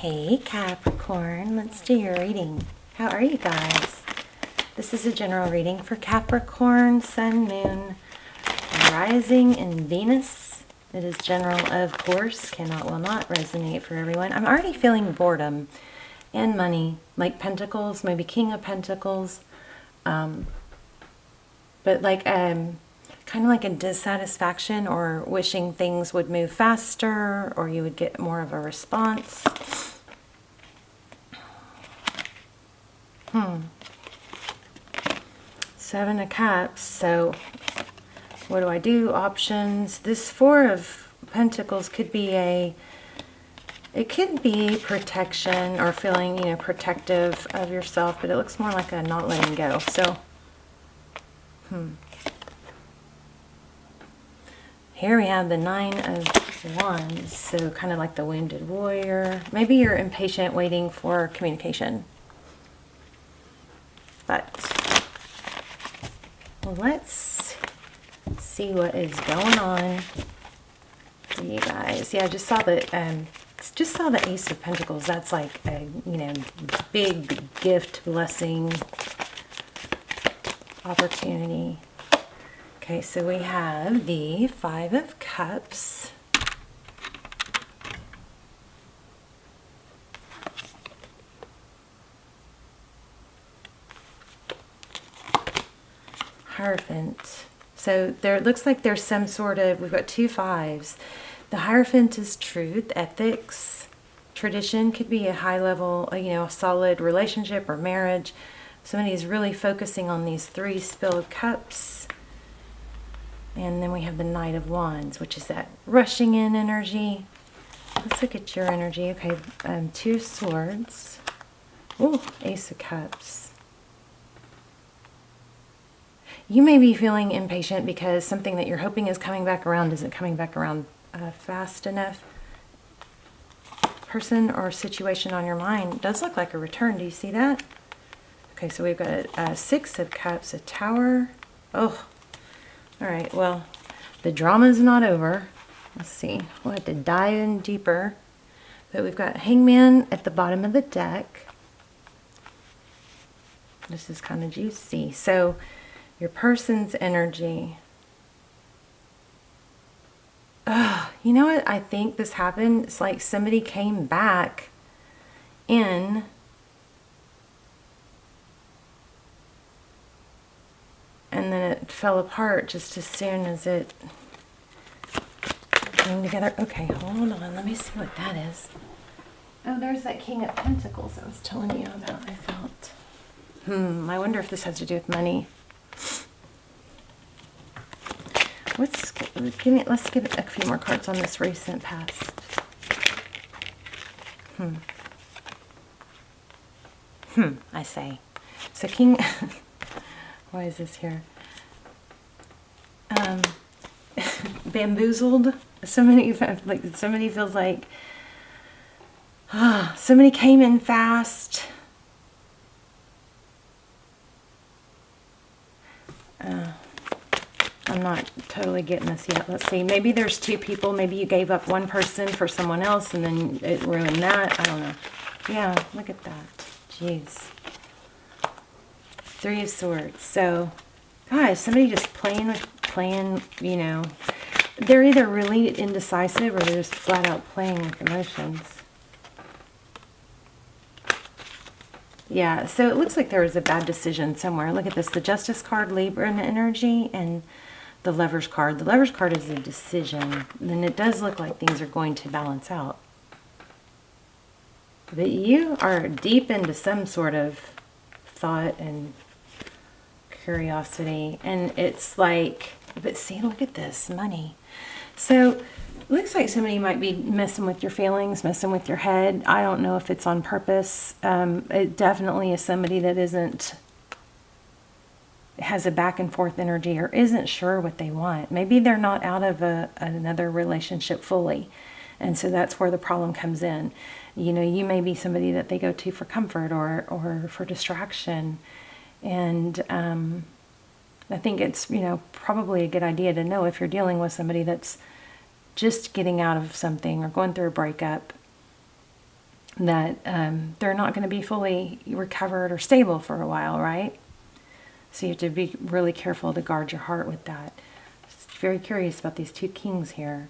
Hey Capricorn, let's do your reading. How are you guys? This is a general reading for Capricorn, Sun, Moon, Rising, and Venus. It is general, of course, will not resonate for everyone. I'm already feeling boredom and money, like Pentacles, maybe King of Pentacles, but like kind of like a dissatisfaction or wishing things would move faster or you would get more of a response. Seven of Cups. So what do I do? Options. This Four of Pentacles could be it could be protection or feeling, protective of yourself, but it looks more like a not letting go. So, here we have the Nine of Wands. So kind of like the wounded warrior. Maybe you're impatient waiting for communication. But let's see what is going on for you guys. Yeah, I just saw the Ace of Pentacles. That's like a, big gift, blessing, opportunity. Okay, so we have the Five of Cups. Hierophant. So there, it looks like there's some sort of, we've got two fives. The Hierophant is truth, ethics, tradition. Could be a high level, a solid relationship or marriage. Somebody's really focusing on these three spilled cups. And then we have the Knight of Wands, which is that rushing in energy. Let's look at your energy. Okay, Two of Swords. Ooh, Ace of Cups. You may be feeling impatient because something that you're hoping is coming back around isn't coming back around fast enough. Person or situation on your mind does look like a return. Do you see that? Okay, so we've got a Six of Cups, a Tower. Oh, all right. Well, the drama's not over. Let's see. We'll have to dive in deeper. But we've got Hangman at the bottom of the deck. This is kind of juicy. So your person's energy. You know what? I think this happened. It's like somebody came back in and then it fell apart just as soon as it came together. Okay, hold on. Let me see what that is. Oh, there's that King of Pentacles I was telling you about, I felt. I wonder if this has to do with money. Let's give a few more cards on this recent past. I say. So King, why is this here? Bamboozled. Somebody feels like, somebody came in fast. I'm not totally getting this yet. Let's see. Maybe there's two people. Maybe you gave up one person for someone else and then it ruined that. I don't know. Yeah, look at that. Jeez. Three of Swords. So, guys, somebody just playing, they're either really indecisive or they're just flat out playing with emotions. Yeah, so it looks like there was a bad decision somewhere. Look at this. The Justice card, Libra energy, and the Lover's card. The Lover's card is a decision. And it does look like things are going to balance out. But you are deep into some sort of thought and curiosity. And it's like, but see, look at this, money. So looks like somebody might be messing with your feelings, messing with your head. I don't know if it's on purpose. It definitely is somebody that has a back and forth energy or isn't sure what they want. Maybe they're not out of another relationship fully. And so that's where the problem comes in. You may be somebody that they go to for comfort or for distraction. And I think it's, probably a good idea to know if you're dealing with somebody that's just getting out of something or going through a breakup. that they're not going to be fully recovered or stable for a while, right? So you have to be really careful to guard your heart with that. Just very curious about these two kings here.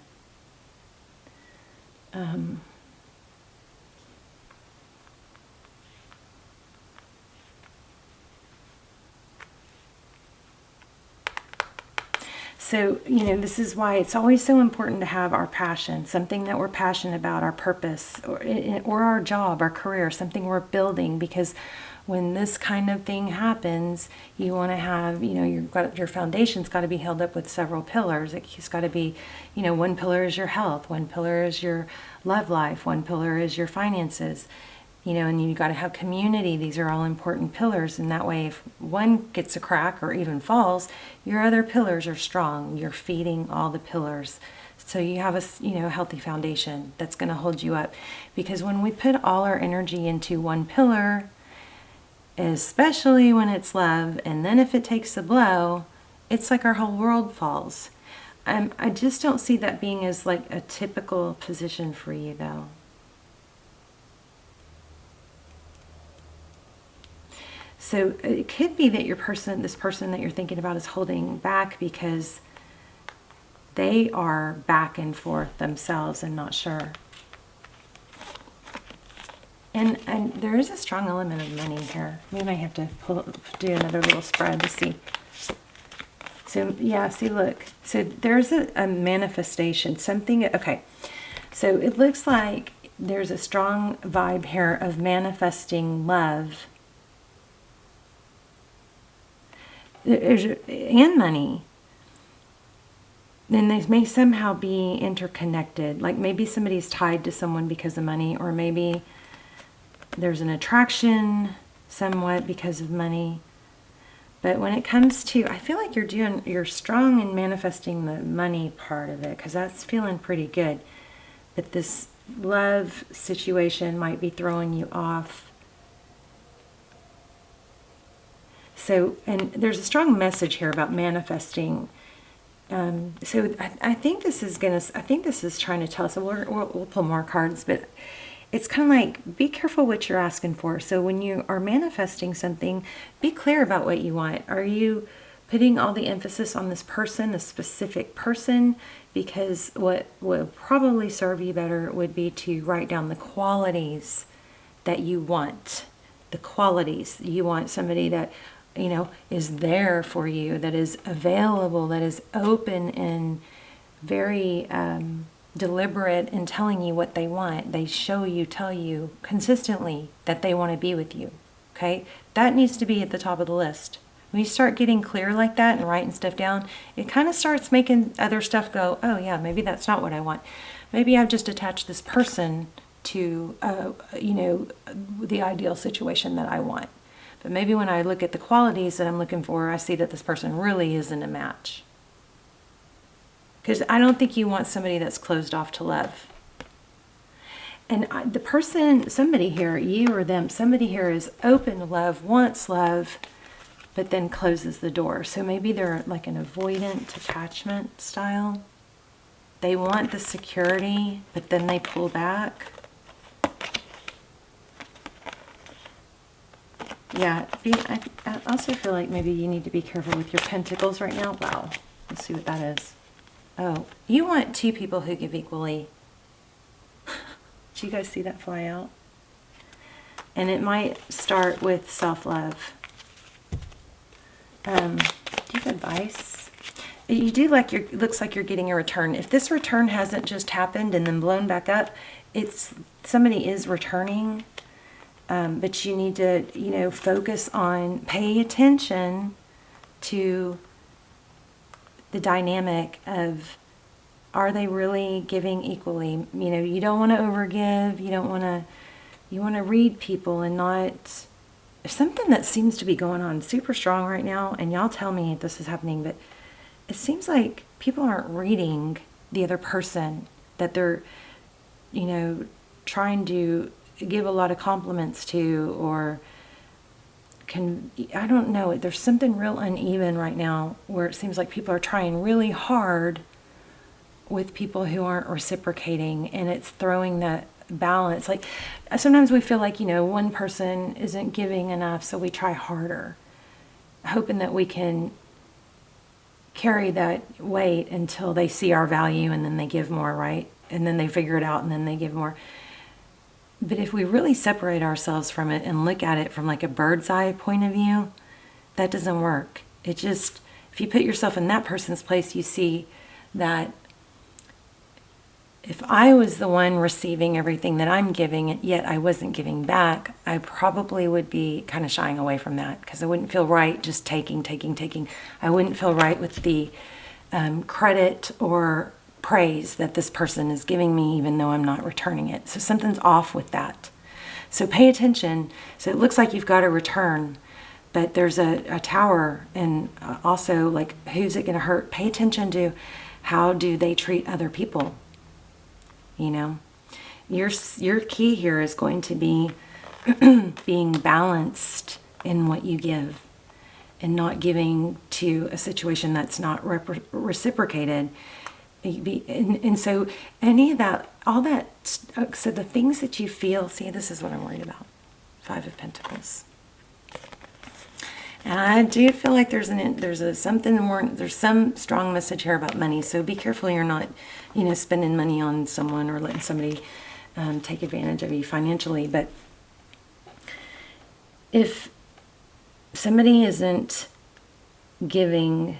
So, this is why it's always so important to have our passion, something that we're passionate about, our purpose, or our job, our career, something we're building, because when this kind of thing happens, you want to have, your foundation's got to be held up with several pillars. It's got to be, one pillar is your health, one pillar is your love life, one pillar is your finances. And you got to have community. These are all important pillars. And that way, if one gets a crack or even falls, your other pillars are strong. You're feeding all the pillars. So you have a, healthy foundation that's going to hold you up. Because when we put all our energy into one pillar, especially when it's love, and then if it takes a blow, it's like our whole world falls. I just don't see that being as like a typical position for you, though. So it could be that this person that you're thinking about is holding back because they are back and forth themselves and not sure. And there is a strong element of money here. We might have to do another little spread to see. So yeah, see, look. So there's a manifestation, something. Okay, so it looks like there's a strong vibe here of manifesting love. And money. Then they may somehow be interconnected. Like maybe somebody's tied to someone because of money, or maybe there's an attraction somewhat because of money. But when it comes to, I feel like you're strong in manifesting the money part of it, because that's feeling pretty good. But this love situation might be throwing you off. So, and there's a strong message here about manifesting. So I think this is trying to tell us, and we'll pull more cards, but it's kind of like, be careful what you're asking for. So when you are manifesting something, be clear about what you want. Are you putting all the emphasis on this person, a specific person? Because what would probably serve you better would be to write down the qualities that you want. The qualities. You want somebody that is there for you, that is available, that is open and very deliberate in telling you what they want. They tell you consistently that they want to be with you. Okay? That needs to be at the top of the list. When you start getting clear like that and writing stuff down, it kind of starts making other stuff go, oh yeah, maybe that's not what I want. Maybe I've just attached this person to, the ideal situation that I want. But maybe when I look at the qualities that I'm looking for, I see that this person really isn't a match. Because I don't think you want somebody that's closed off to love. And the person, somebody here, you or them, somebody here is open to love, wants love, but then closes the door. So maybe they're like an avoidant attachment style. They want the security, but then they pull back. Yeah, I also feel like maybe you need to be careful with your pentacles right now. Wow, let's see what that is. Oh, you want two people who give equally. Did you guys see that fly out? And it might start with self-love. Do you have advice? You do looks like you're getting a return. If this return hasn't just happened and then blown back up, somebody is returning. But you need to, focus on, pay attention to the dynamic of, are they really giving equally? You don't want to overgive. You want to read people and not, there's something that seems to be going on super strong right now. And y'all tell me if this is happening, but it seems like people aren't reading the other person, that they're, trying to give a lot of compliments to, or I don't know, there's something real uneven right now where it seems like people are trying really hard with people who aren't reciprocating, and it's throwing that balance. Like sometimes we feel like, one person isn't giving enough, so we try harder, hoping that we can carry that weight until they see our value and then they give more, right? And then they figure it out and then they give more. But if we really separate ourselves from it and look at it from like a bird's eye point of view, that doesn't work. It just, if you put yourself in that person's place, you see that if I was the one receiving everything that I'm giving, yet I wasn't giving back, I probably would be kind of shying away from that because I wouldn't feel right just taking. I wouldn't feel right with the credit or praise that this person is giving me, even though I'm not returning it. So something's off with that. So pay attention. So it looks like you've got a return, but there's a tower, and also like, who's it going to hurt? Pay attention to how do they treat other people. Your key here is going to be being balanced in what you give and not giving to a situation that's not reciprocated. And so any of that, all that, so the things that you feel, see, this is what I'm worried about. 5 of Pentacles. And I do feel like there's some strong message here about money. So be careful you're not, spending money on someone or letting somebody take advantage of you financially. But if somebody isn't giving,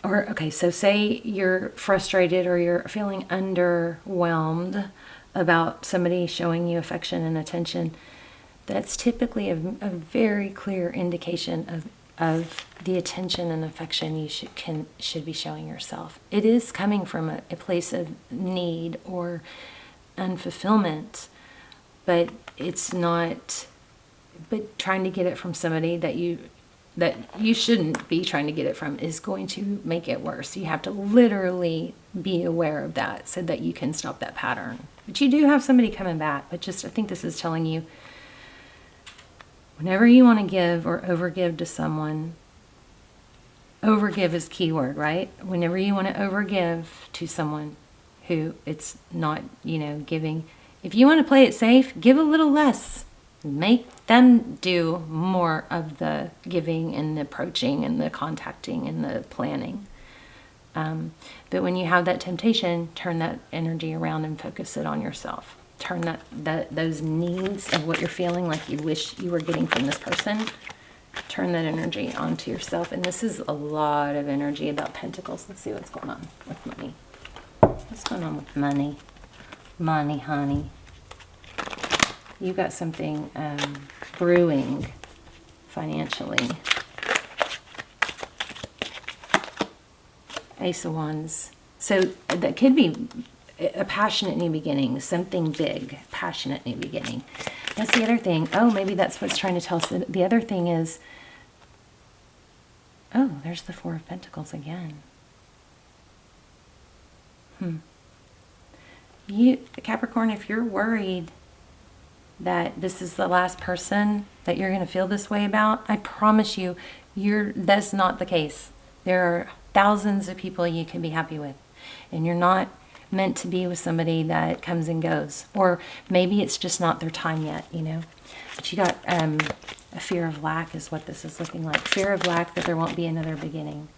or okay, so say you're frustrated or you're feeling underwhelmed about somebody showing you affection and attention, that's typically a very clear indication of the attention and affection you should be showing yourself. It is coming from a place of need or unfulfillment, but it's not. But trying to get it from somebody that you shouldn't be trying to get it from is going to make it worse. You have to literally be aware of that so that you can stop that pattern. But you do have somebody coming back. But just, I think this is telling you, whenever you want to give or overgive to someone, overgive is keyword, right? Whenever you want to overgive to someone who it's not, giving, if you want to play it safe, give a little less. Make them do more of the giving and the approaching and the contacting and the planning. But when you have that temptation, turn that energy around and focus it on yourself. Turn those needs of what you're feeling like you wish you were getting from this person, turn that energy onto yourself. And this is a lot of energy about Pentacles. Let's see what's going on with money. What's going on with money? Money, honey. You got something brewing financially. Ace of Wands. So that could be a passionate new beginning, something big, passionate new beginning. That's the other thing. Oh, maybe that's what's trying to tell us. The other thing is, oh, there's the 4 of Pentacles again. Capricorn, if you're worried that this is the last person that you're going to feel this way about, I promise you, that's not the case. There are thousands of people you can be happy with, and you're not meant to be with somebody that comes and goes, or maybe it's just not their time yet, But you got a fear of lack is what this is looking like. Fear of lack, that there won't be another beginning.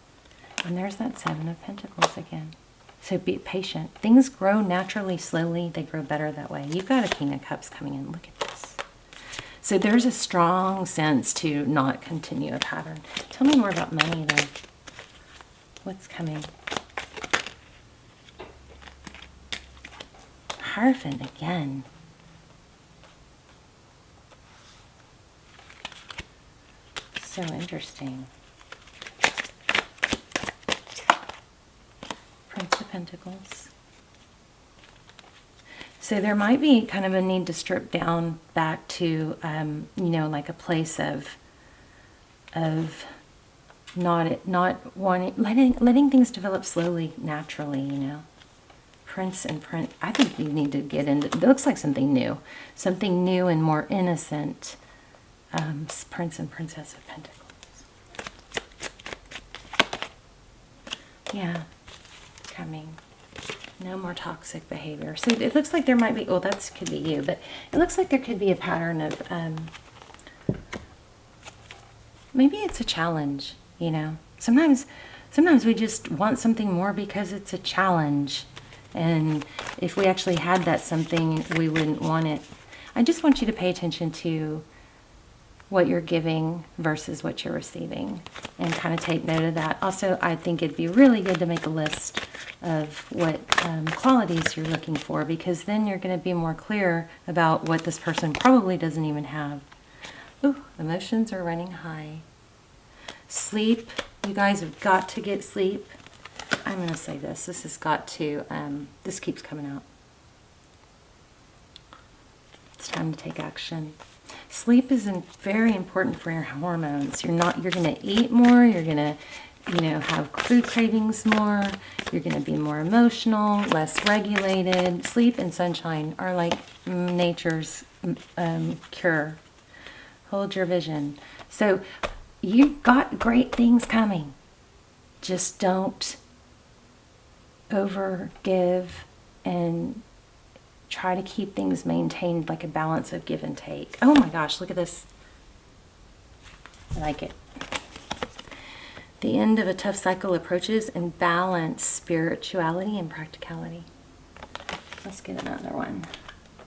And there's that 7 of Pentacles again. So be patient. Things grow naturally, slowly. They grow better that way. You've got a King of Cups coming in. Look at this. So there's a strong sense to not continue a pattern. Tell me more about money, though. What's coming? Hierophant again. So interesting. Prince of Pentacles. So there might be kind of a need to strip down back to, like a place of not wanting, letting things develop slowly, naturally, Prince and Prince. I think you need to get into, it looks like something new and more innocent. Prince and Princess of Pentacles. Yeah, coming. No more toxic behavior. So it looks like there might be, well, that could be you, but it looks like there could be a pattern of, maybe it's a challenge, you know. Sometimes we just want something more because it's a challenge. And if we actually had that something, we wouldn't want it. I just want you to pay attention to what you're giving versus what you're receiving and kind of take note of that. Also, I think it'd be really good to make a list of what qualities you're looking for, because then you're going to be more clear about what this person probably doesn't even have. Ooh, emotions are running high. Sleep. You guys have got to get sleep. I'm going to say this. This has got to, this keeps coming out. It's time to take action. Sleep is very important for your hormones. You're going to eat more. You're going to, have food cravings more. You're going to be more emotional, less regulated. Sleep and sunshine are like nature's cure. Hold your vision. So you've got great things coming. Just don't overgive and try to keep things maintained, like a balance of give and take. Oh my gosh, look at this. I like it. The end of a tough cycle approaches, and balance spirituality and practicality. Let's get another one.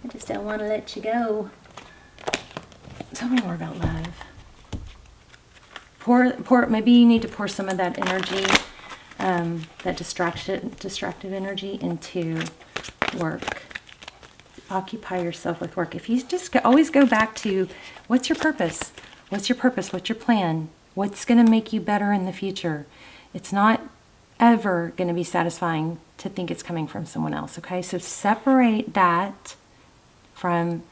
I just don't want to let you go. Tell me more about love. Maybe you need to pour some of that energy, that distracted energy into work. Occupy yourself with work. If you just always go back to, what's your purpose? What's your purpose? What's your plan? What's going to make you better in the future? It's not ever going to be satisfying to think it's coming from someone else, okay? So separate that from,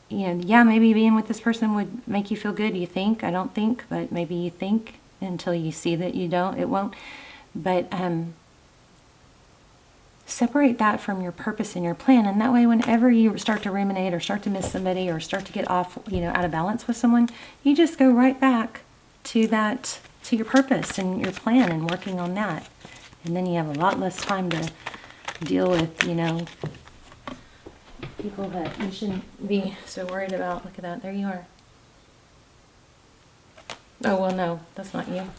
yeah, maybe being with this person would make you feel good, you think. I don't think, but maybe you think until you see that you don't, it won't. But separate that from your purpose and your plan, and that way whenever you start to ruminate or start to miss somebody or start to get off, out of balance with someone, you just go right back to that, to your purpose and your plan and working on that. And then you have a lot less time to deal with, people that you shouldn't be so worried about. Look at that. There you are. Oh, well, no, that's not you.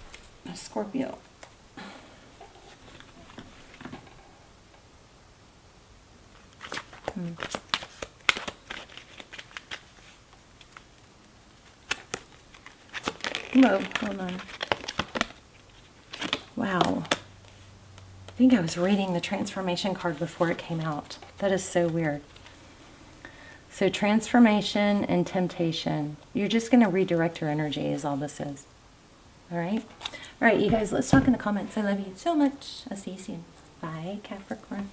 That's Scorpio. Whoa, hold on. Wow. I think I was reading the transformation card before it came out. That is so weird. So transformation and temptation. You're just going to redirect your energy is all this is. All right? All right, you guys, let's talk in the comments. I love you so much. I'll see you soon. Bye, Capricorn.